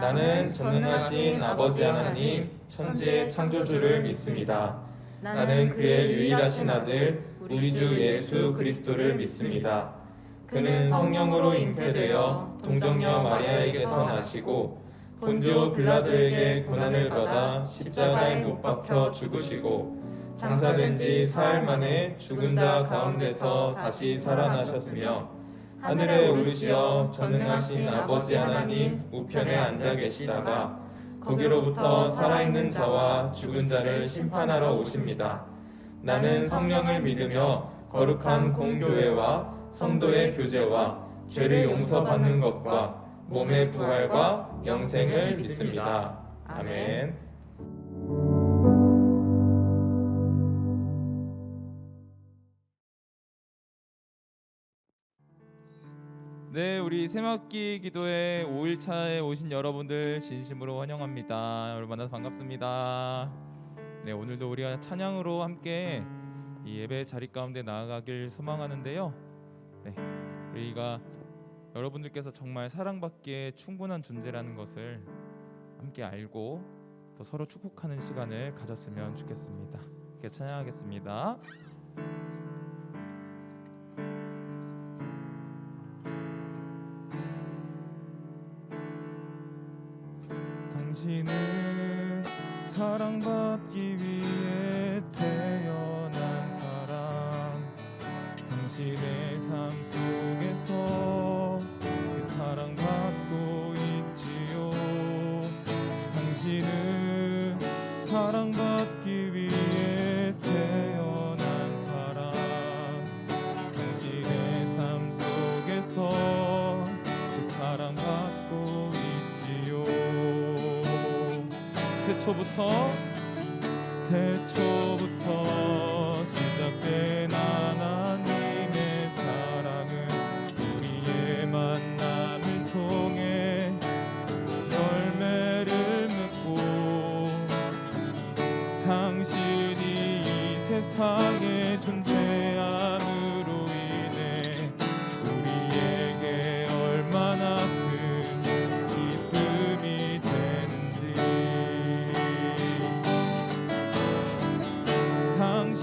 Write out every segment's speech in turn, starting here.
나는 전능하신 아버지 하나님, 천지의 창조주를 믿습니다. 나는 그의 유일하신 아들, 우리 주 예수 그리스도를 믿습니다. 그는 성령으로 잉태되어 동정녀 마리아에게서 나시고 본디오 빌라도에게 고난을 받아 십자가에 못 박혀 죽으시고 장사된 지 사흘 만에 죽은 자 가운데서 다시 살아나셨으며 하늘에 오르시어 전능하신 아버지 하나님 우편에 앉아 계시다가 거기로부터 살아있는 자와 죽은 자를 심판하러 오십니다. 나는 성령을 믿으며 거룩한 공교회와 성도의 교제와 죄를 용서받는 것과 몸의 부활과 영생을 믿습니다. 아멘. 네, 우리 새학기 기도회 5일차에 오신 여러분들 진심으로 환영합니다. 여러분 만나서 반갑습니다. 네, 오늘도 우리가 찬양으로 함께 이 예배 자리 가운데 나아가길 소망하는데요. 네, 우리가 여러분들께서 정말 사랑받기에 충분한 존재라는 것을 함께 알고 또 서로 축복하는 시간을 가졌으면 좋겠습니다. 함께 찬양하겠습니다. 당신은 사랑받기 위해 태어난 사람, 당신의 삶 속에서 그 사랑받고 있지요. 당신은 사랑받기 위해 태어난 사람, 당신의 삶 속에서 그 사랑받고 있지요. 태초부터 시작된 하나님의 사랑은 우리의 만남을 통해 열매를 맺고 당신이 이 세상에 존재함으로 인해 우리에게 얼마나 큰 기쁨이 되는지. 당신은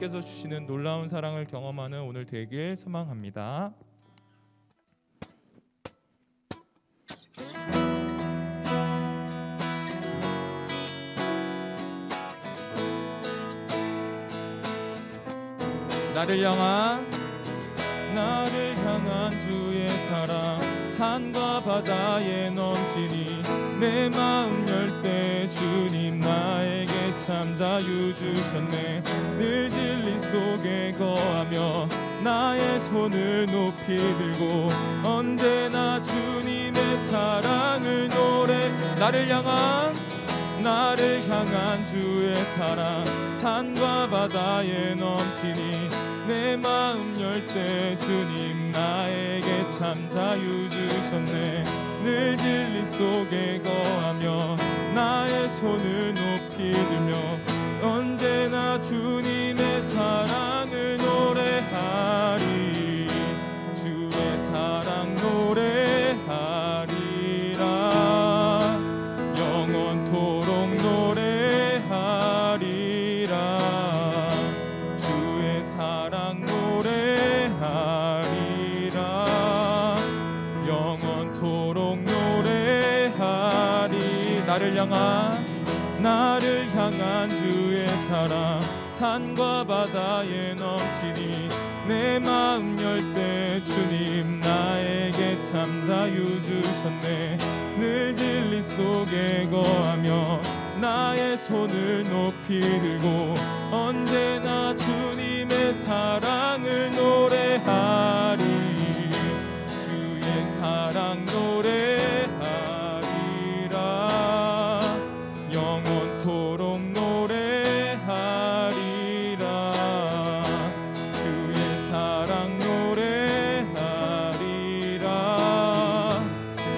하나님께서 주시는 놀라운 사랑을 경험하는 오늘 되길 소망합니다. 나를 향한 주의 사랑 산과 바다에 넘치니 내 마음 열 때 주님 나에게 참 자유 주셨네. 늘 진리 속에 거하며 나의 손을 높이 들고 언제나 주님의 사랑을 노래. 나를 향한 주의 사랑 산과 바다에 넘치니 내 마음 열 때 주님 나에게 참 자유 주셨네. 늘 진리 속에 거하며 나의 손을 높이 들며 언제나 주님의 사랑을 노래하리. 주의 사랑 노래하리라. 영원토록 노래하리라. 주의 사랑 노래하리라. 영원토록 노래하리. 나를 향한 주의 사랑 산과 바다에 넘치니 내 마음 열 때 주님 나에게 참 자유 주셨네. 늘 진리 속에 거하며 나의 손을 높이 들고 언제나 주님의 사랑을 노래하리. 주의 사랑 노래하리라. 영원토록 노래하리라. 주의 사랑 노래하리라.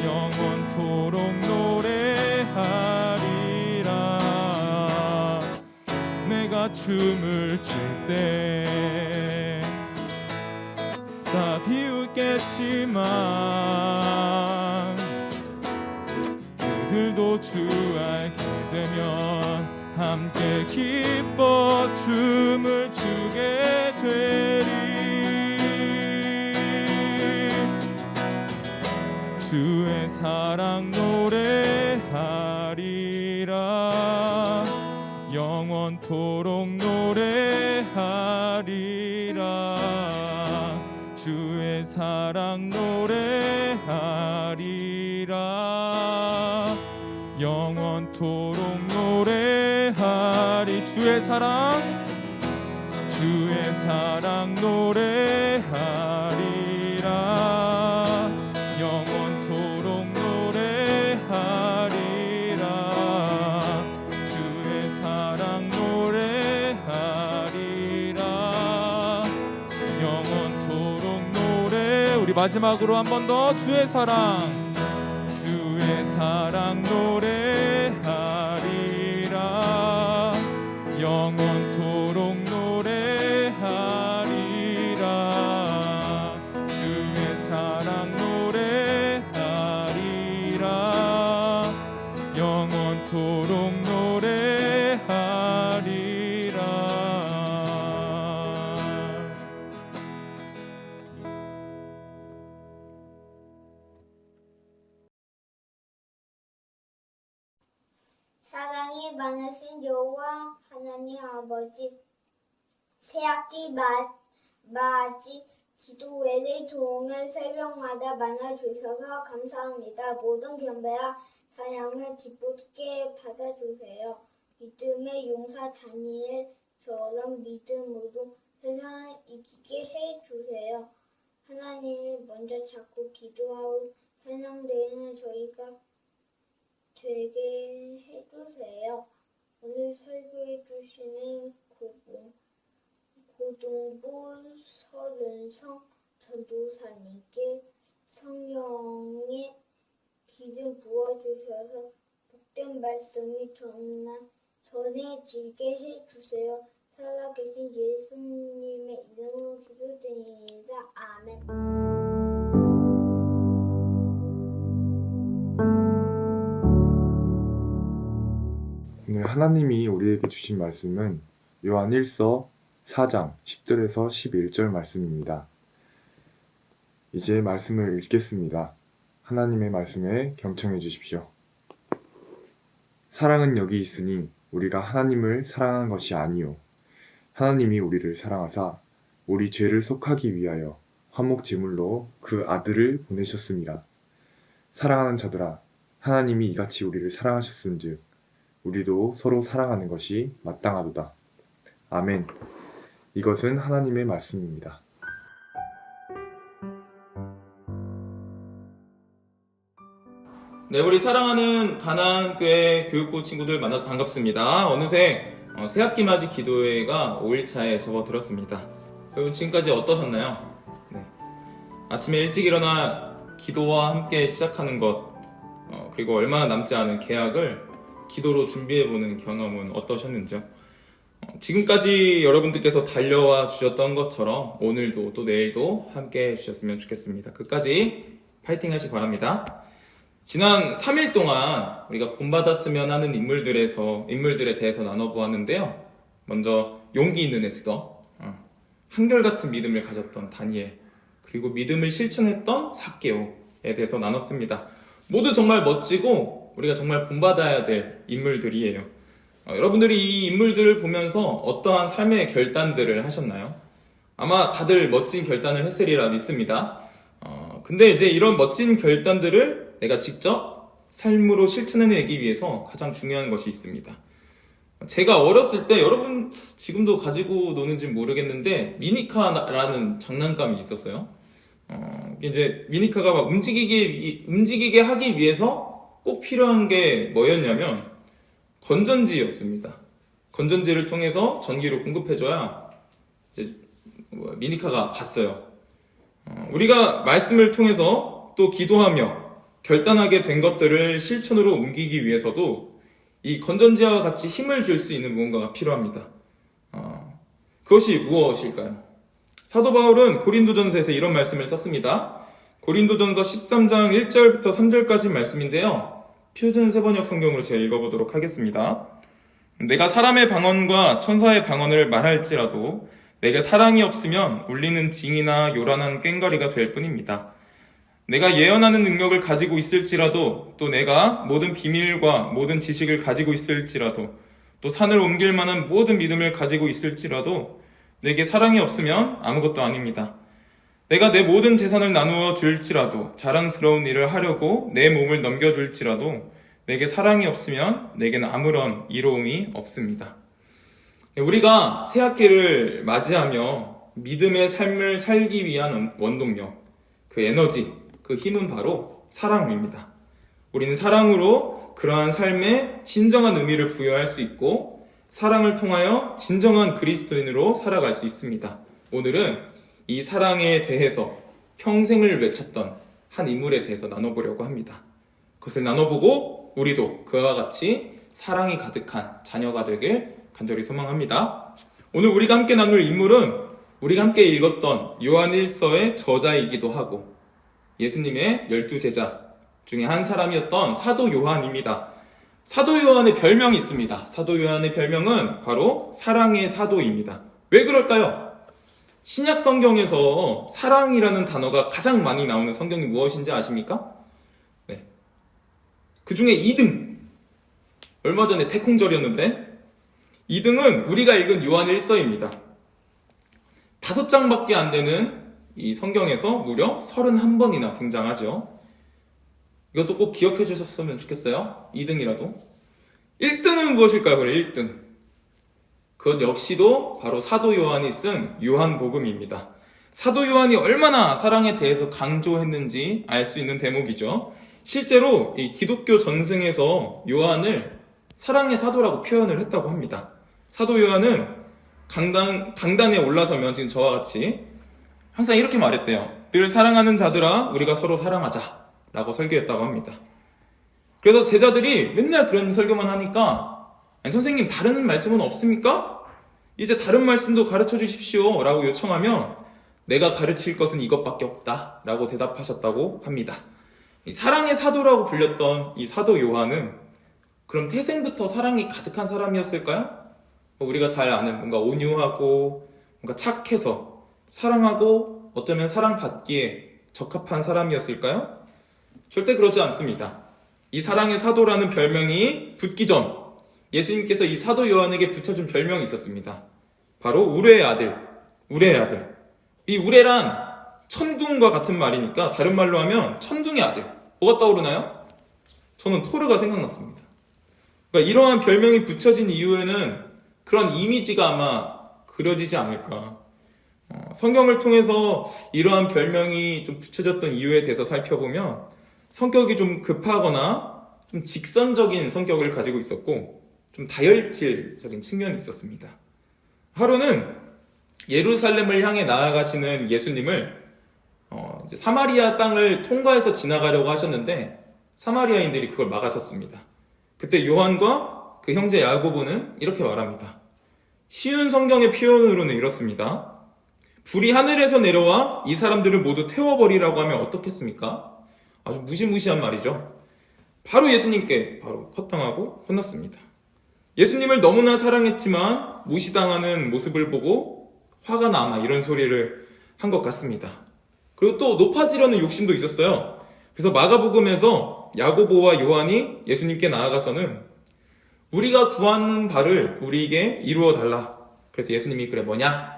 영원토록 노래하리라. 내가 춤을 출 때 다 비웃겠지만 그들도 주 알게 되면 함께 기뻐 춤을 추게 되리. 주의 사랑 노래하리라. 영원토록 노래하리라. 주의 사랑 노래하리라. 영원토록 노래하리. 주의 사랑 노래하리라. 영원토록 노래하리라. 주의 사랑 노래하리라. 영원토록 노래. 우리 마지막으로 한 번 더 주의 사랑 노래하리라. 영원토록 노래하리라. 주의 사랑 노래하리라. 영원토록 노래하리라. 사랑이 많으신 여호와 하나님 아버지, 새학기 맞이 기도회를 통해 새벽마다 만나주셔서 감사합니다. 모든 경배와 찬양을 기쁘게 받아주세요. 믿음의 용사 다니엘처럼 믿음으로 세상을 이기게 해주세요. 하나님을 먼저 찾고 기도하고 찬양되는 저희가 되게 해주세요. 오늘 설교해 주시는 고등부 서른성 전도사님께 성령의 기름 부어주셔서 복된 말씀이 전해지게 해주세요. 살아계신 예수님의 이름으로 기도드립니다. 아멘. 오늘 하나님이 우리에게 주신 말씀은 요한 1서 4장 10절에서 11절 말씀입니다. 이제 말씀을 읽겠습니다. 하나님의 말씀에 경청해 주십시오. 사랑은 여기 있으니 우리가 하나님을 사랑한 것이 아니요 하나님이 우리를 사랑하사 우리 죄를 속하기 위하여 화목 제물로 그 아들을 보내셨습니다. 사랑하는 자들아, 하나님이 이같이 우리를 사랑하셨은즉 우리도 서로 사랑하는 것이 마땅하도다. 아멘. 이것은 하나님의 말씀입니다. 네, 우리 사랑하는 가나안교회 교육부 친구들 만나서 반갑습니다. 어느새 새학기 맞이 기도회가 5일차에 접어들었습니다. 여러분 지금까지 어떠셨나요? 네. 아침에 일찍 일어나 기도와 함께 시작하는 것, 그리고 얼마 남지 않은 개학을 기도로 준비해보는 경험은 어떠셨는지요? 지금까지 여러분들께서 달려와 주셨던 것처럼 오늘도 또 내일도 함께 해주셨으면 좋겠습니다. 끝까지 파이팅 하시기 바랍니다. 지난 3일 동안 우리가 본받았으면 하는 인물들에 대해서 나눠보았는데요. 먼저 용기 있는 에스더, 한결같은 믿음을 가졌던 다니엘, 그리고 믿음을 실천했던 삭개오에 대해서 나눴습니다. 모두 정말 멋지고 우리가 정말 본받아야 될 인물들이에요. 여러분들이 이 인물들을 보면서 어떠한 삶의 결단들을 하셨나요? 아마 다들 멋진 결단을 했으리라 믿습니다. 근데 이제 이런 멋진 결단들을 내가 직접 삶으로 실천해내기 위해서 가장 중요한 것이 있습니다. 제가 어렸을 때 여러분 지금도 가지고 노는지 모르겠는데 미니카라는 장난감이 있었어요. 이제 미니카가 막 움직이게 하기 위해서 꼭 필요한 게 뭐였냐면 건전지였습니다. 건전지를 통해서 전기를 공급해줘야 이제 미니카가 갔어요. 우리가 말씀을 통해서 또 기도하며 결단하게 된 것들을 실천으로 옮기기 위해서도 이 건전지와 같이 힘을 줄 수 있는 무언가가 필요합니다. 그것이 무엇일까요? 사도 바울은 고린도전서에서 이런 말씀을 썼습니다. 고린도전서 13장 1절부터 3절까지 말씀인데요. 표준 세번역 성경으로 제가 읽어보도록 하겠습니다. 내가 사람의 방언과 천사의 방언을 말할지라도 내게 사랑이 없으면 울리는 징이나 요란한 꽹과리가 될 뿐입니다. 내가 예언하는 능력을 가지고 있을지라도 또 내가 모든 비밀과 모든 지식을 가지고 있을지라도 또 산을 옮길 만한 모든 믿음을 가지고 있을지라도 내게 사랑이 없으면 아무것도 아닙니다. 내가 내 모든 재산을 나누어 줄지라도 자랑스러운 일을 하려고 내 몸을 넘겨줄지라도 내게 사랑이 없으면 내게는 아무런 이로움이 없습니다. 우리가 새학기를 맞이하며 믿음의 삶을 살기 위한 원동력, 그 에너지, 그 힘은 바로 사랑입니다. 우리는 사랑으로 그러한 삶에 진정한 의미를 부여할 수 있고 사랑을 통하여 진정한 그리스도인으로 살아갈 수 있습니다. 오늘은 이 사랑에 대해서 평생을 외쳤던 한 인물에 대해서 나눠보려고 합니다. 그것을 나눠보고 우리도 그와 같이 사랑이 가득한 자녀가 되길 간절히 소망합니다. 오늘 우리가 함께 나눌 인물은 우리가 함께 읽었던 요한 1서의 저자이기도 하고 예수님의 12제자 중에 한 사람이었던 사도 요한입니다. 사도 요한의 별명이 있습니다. 사도 요한의 별명은 바로 사랑의 사도입니다. 왜 그럴까요? 신약 성경에서 사랑이라는 단어가 가장 많이 나오는 성경이 무엇인지 아십니까? 네. 그 중에 2등. 얼마 전에 태콩절이었는데 2등은 우리가 읽은 요한 1서입니다. 5장밖에 안 되는 이 성경에서 무려 31번이나 등장하죠. 이것도 꼭 기억해 주셨으면 좋겠어요. 2등이라도. 1등은 무엇일까요? 그래, 1등. 그것 역시도 바로 사도 요한이 쓴 요한복음입니다. 사도 요한이 얼마나 사랑에 대해서 강조했는지 알 수 있는 대목이죠. 실제로 이 기독교 전승에서 요한을 사랑의 사도라고 표현을 했다고 합니다. 사도 요한은 강단에 올라서면 지금 저와 같이 항상 이렇게 말했대요. 늘 사랑하는 자들아 우리가 서로 사랑하자 라고 설교했다고 합니다. 그래서 제자들이 맨날 그런 설교만 하니까 아니, 선생님 다른 말씀은 없습니까? 이제 다른 말씀도 가르쳐 주십시오 라고 요청하면 내가 가르칠 것은 이것밖에 없다 라고 대답하셨다고 합니다. 이 사랑의 사도라고 불렸던 이 사도 요한은 그럼 태생부터 사랑이 가득한 사람이었을까요? 우리가 잘 아는 뭔가 온유하고 뭔가 착해서 사랑하고 어쩌면 사랑받기에 적합한 사람이었을까요? 절대 그렇지 않습니다. 이 사랑의 사도라는 별명이 붙기 전 예수님께서 이 사도 요한에게 붙여준 별명이 있었습니다. 바로 우레의 아들, 우레의 아들. 이 우레란 천둥과 같은 말이니까 다른 말로 하면 천둥의 아들. 뭐가 떠오르나요? 저는 토르가 생각났습니다. 그러니까 이러한 별명이 붙여진 이유에는 그런 이미지가 아마 그려지지 않을까. 성경을 통해서 이러한 별명이 좀 붙여졌던 이유에 대해서 살펴보면 성격이 좀 급하거나 좀 직선적인 성격을 가지고 있었고 좀 다혈질적인 측면이 있었습니다. 하루는 예루살렘을 향해 나아가시는 예수님을 이제 사마리아 땅을 통과해서 지나가려고 하셨는데 사마리아인들이 그걸 막아섰습니다. 그때 요한과 그 형제 야고보는 이렇게 말합니다. 쉬운 성경의 표현으로는 이렇습니다. 불이 하늘에서 내려와 이 사람들을 모두 태워버리라고 하면 어떻겠습니까? 아주 무시무시한 말이죠. 바로 예수님께 바로 허탕하고 혼났습니다. 예수님을 너무나 사랑했지만 무시당하는 모습을 보고 화가 나 아마 이런 소리를 한 것 같습니다. 그리고 또 높아지려는 욕심도 있었어요. 그래서 마가복음에서 야고보와 요한이 예수님께 나아가서는 우리가 구하는 바를 우리에게 이루어 달라. 그래서 예수님이 그래 뭐냐?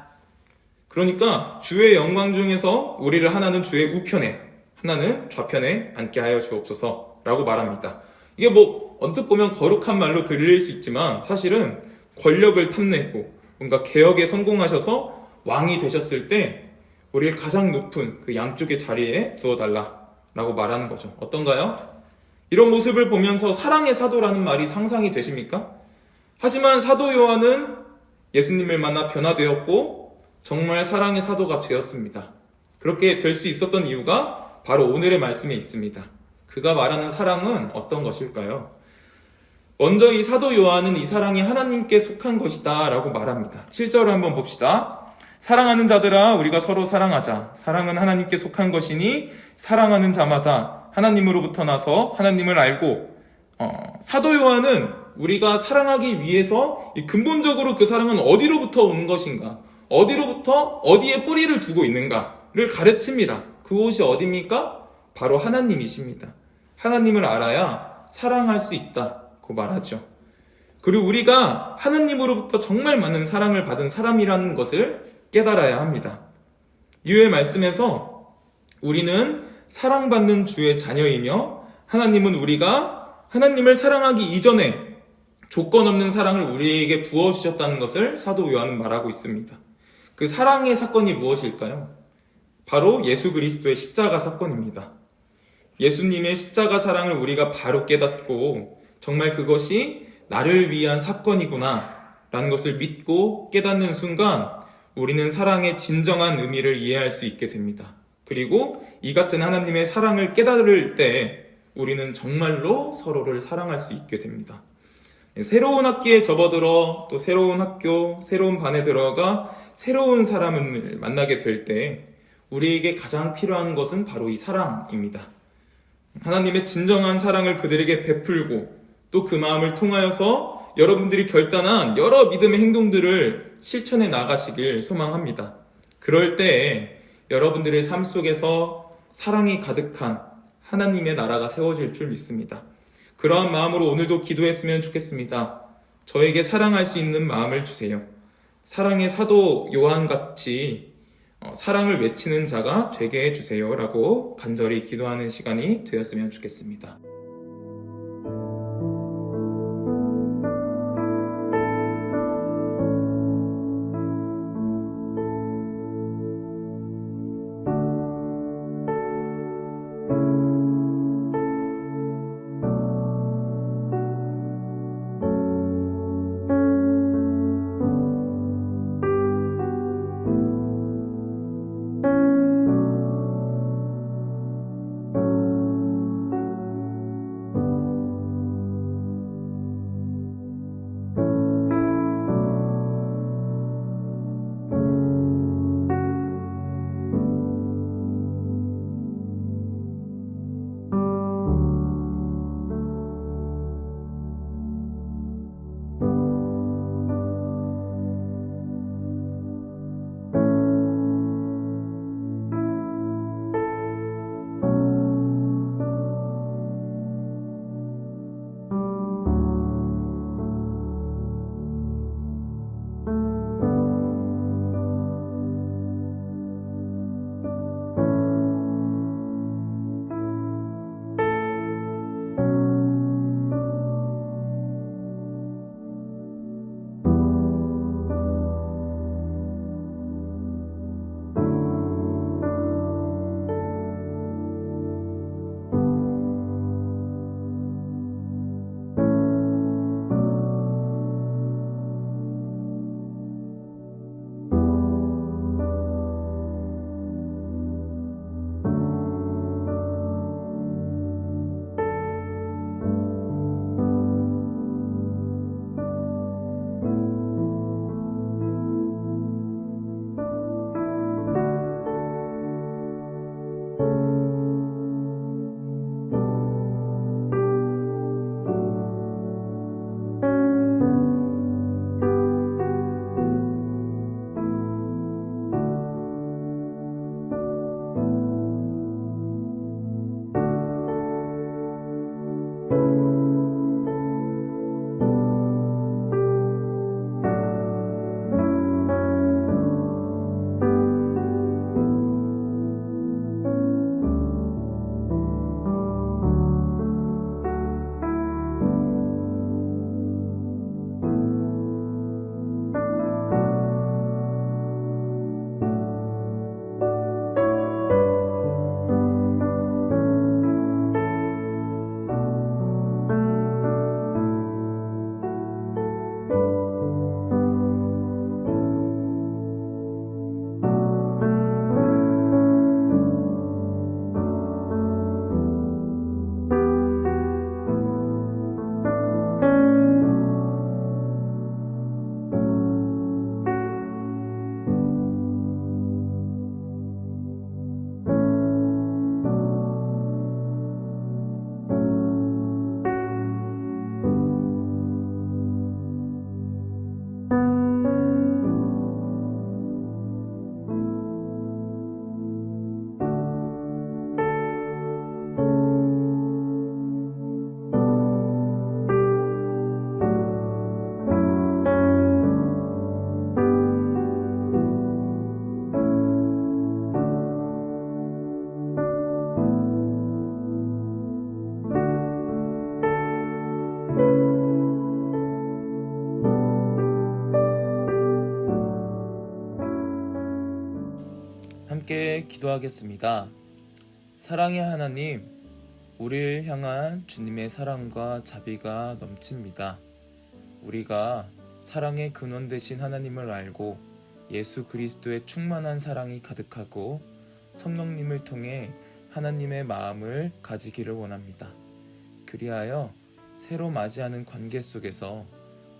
그러니까 주의 영광 중에서 우리를 하나는 주의 우편에 하나는 좌편에 앉게 하여 주옵소서 라고 말합니다. 이게 뭐 언뜻 보면 거룩한 말로 들릴 수 있지만 사실은 권력을 탐내고 뭔가 개혁에 성공하셔서 왕이 되셨을 때 우리를 가장 높은 그 양쪽의 자리에 두어달라라고 말하는 거죠. 어떤가요? 이런 모습을 보면서 사랑의 사도라는 말이 상상이 되십니까? 하지만 사도 요한은 예수님을 만나 변화되었고 정말 사랑의 사도가 되었습니다. 그렇게 될 수 있었던 이유가 바로 오늘의 말씀에 있습니다. 그가 말하는 사랑은 어떤 것일까요? 먼저 이 사도 요한은 이 사랑이 하나님께 속한 것이다 라고 말합니다. 7절을 한번 봅시다. 사랑하는 자들아 우리가 서로 사랑하자. 사랑은 하나님께 속한 것이니 사랑하는 자마다 하나님으로부터 나서 하나님을 알고 사도 요한은 우리가 사랑하기 위해서 근본적으로 그 사랑은 어디로부터 온 것인가, 어디로부터 어디에 뿌리를 두고 있는가를 가르칩니다. 그곳이 어디입니까? 바로 하나님이십니다. 하나님을 알아야 사랑할 수 있다고 말하죠. 그리고 우리가 하나님으로부터 정말 많은 사랑을 받은 사람이라는 것을 깨달아야 합니다. 이후의 말씀에서 우리는 사랑받는 주의 자녀이며 하나님은 우리가 하나님을 사랑하기 이전에 조건 없는 사랑을 우리에게 부어주셨다는 것을 사도 요한은 말하고 있습니다. 그 사랑의 사건이 무엇일까요? 바로 예수 그리스도의 십자가 사건입니다. 예수님의 십자가 사랑을 우리가 바로 깨닫고 정말 그것이 나를 위한 사건이구나 라는 것을 믿고 깨닫는 순간 우리는 사랑의 진정한 의미를 이해할 수 있게 됩니다. 그리고 이 같은 하나님의 사랑을 깨달을 때 우리는 정말로 서로를 사랑할 수 있게 됩니다. 새로운 학기에 접어들어 또 새로운 학교, 새로운 반에 들어가 새로운 사람을 만나게 될 때 우리에게 가장 필요한 것은 바로 이 사랑입니다. 하나님의 진정한 사랑을 그들에게 베풀고 또 그 마음을 통하여서 여러분들이 결단한 여러 믿음의 행동들을 실천해 나가시길 소망합니다. 그럴 때 여러분들의 삶 속에서 사랑이 가득한 하나님의 나라가 세워질 줄 믿습니다. 그러한 마음으로 오늘도 기도했으면 좋겠습니다. 저에게 사랑할 수 있는 마음을 주세요. 사랑의 사도 요한같이 사랑을 외치는 자가 되게 해주세요 라고 간절히 기도하는 시간이 되었으면 좋겠습니다. 함께 기도하겠습니다. 사랑의 하나님, 우리를 향한 주님의 사랑과 자비가 넘칩니다. 우리가 사랑의 근원 되신 하나님을 알고 예수 그리스도의 충만한 사랑이 가득하고 성령님을 통해 하나님의 마음을 가지기를 원합니다. 그리하여 새로 맞이하는 관계 속에서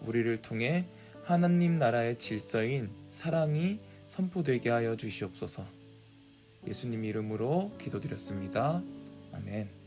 우리를 통해 하나님 나라의 질서인 사랑이 선포되게 하여 주시옵소서. 예수님 이름으로 기도드렸습니다. 아멘.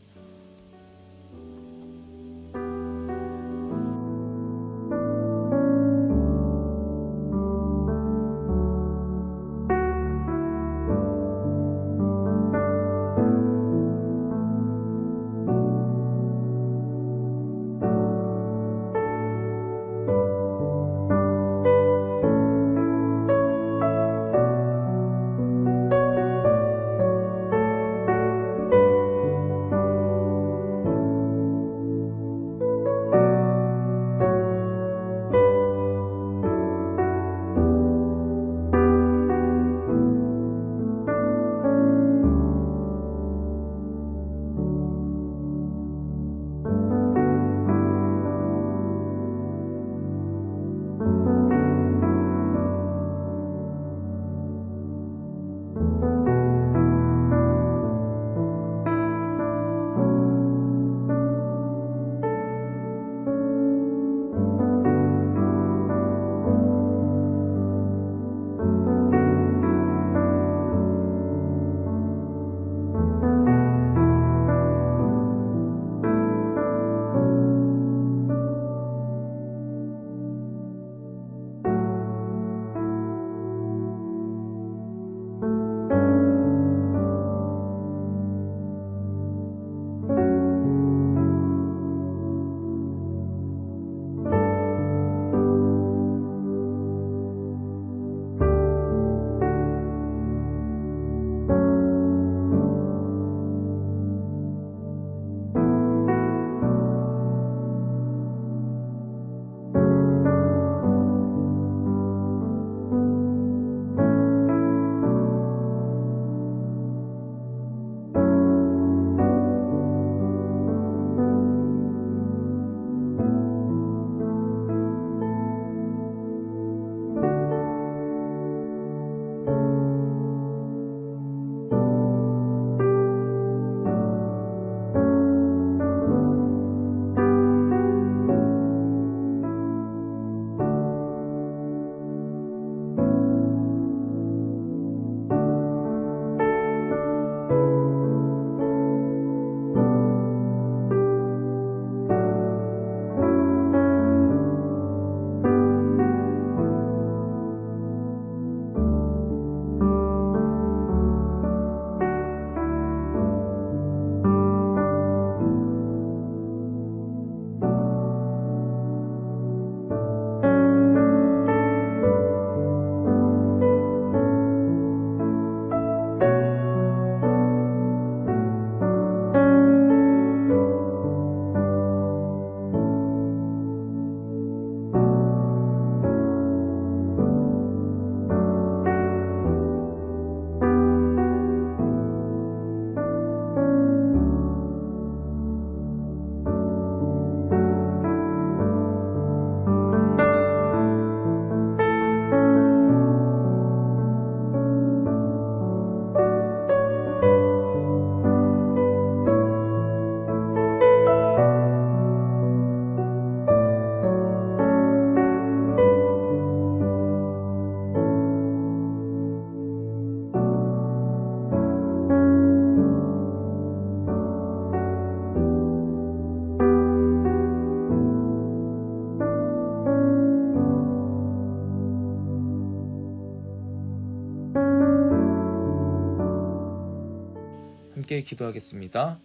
함께 기도하겠습니다.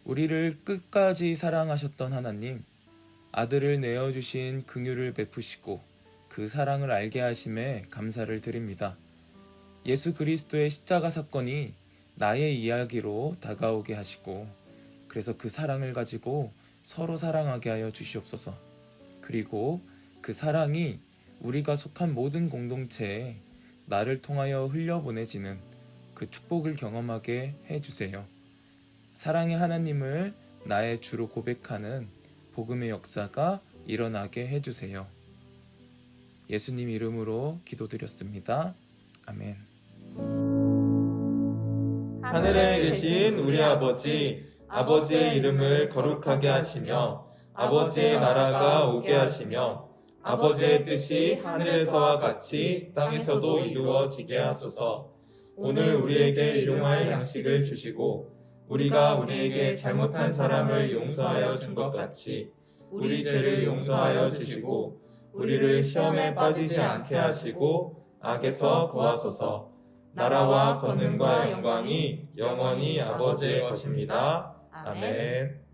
우리를 끝까지 사랑하셨던 하나님, 아들을 내어주신 긍휼을 베푸시고 그 사랑을 알게 하심에 감사를 드립니다. 예수 그리스도의 십자가 사건이 나의 이야기로 다가오게 하시고, 그래서 그 사랑을 가지고 서로 사랑하게 하여 주시옵소서. 그리고 그 사랑이 우리가 속한 모든 공동체에 나를 통하여 흘려보내지는 그 축복을 경험하게 해주세요. 사랑의 하나님을 나의 주로 고백하는 복음의 역사가 일어나게 해주세요. 예수님 이름으로 기도드렸습니다. 아멘. 하늘에 계신 우리 아버지, 아버지의 이름을 거룩하게 하시며 아버지의 나라가 오게 하시며 아버지의 뜻이 하늘에서와 같이 땅에서도 이루어지게 하소서. 오늘 우리에게 일용할 양식을 주시고 우리가 우리에게 잘못한 사람을 용서하여 준 것 같이 우리 죄를 용서하여 주시고 우리를 시험에 빠지지 않게 하시고 악에서 구하소서. 나라와 권능과 영광이 영원히 아버지의 것입니다. 아멘.